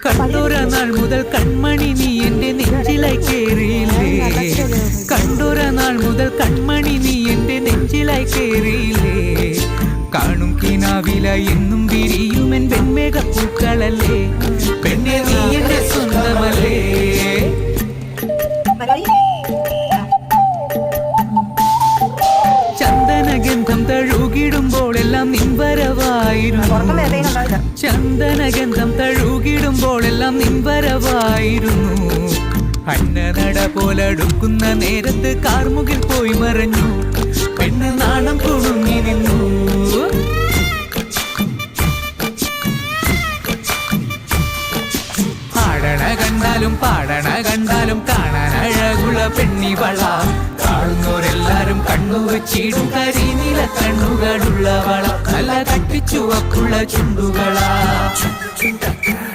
കണ്ടോര നാൾ മുതൽ കൺമണി നീ എന്റെ നെഞ്ചിലായി കേറിയില്ലേ കണ്ടോര നാൾ മുതൽ കൺമണി നീ എന്റെ നെഞ്ചിലായി കേറിയില്ലേ കാണും കിനാവില എന്നും വിരിയുമെൻ വെൺമേഘപ്പൂക്കളല്ലേ പെണ്ണെ നീ എന്റെ സ്വന്തമല്ലേ ചന്ദനഗന്ധം തഴുകിടുമ്പോഴെല്ലാം നിൻവരവായിരുന്നു ചന്ദനഗന്ധം തഴുകിടുമ്പോഴെല്ലാം നിൻവരവായിരുന്നു അന്നനട പോലടുക്കുന്ന നേരത്ത് കാർമുകിൽ പോയി മറഞ്ഞു പെണ്ണ് നാണം കുടുങ്ങി നിന്നു ആടണ കണ്ടാലും പാടണ കണ്ടാലും കാണാൻ അഴകുള്ള പെണ്ണിവള കാണുന്നവരെല്ലാരും കണ്ണു വെച്ചിടും കരിനീല കണ്ണുകളുള്ളവള നല്ല കട്ടിച്ചുവപ്പുള്ള ചുണ്ടുകളാ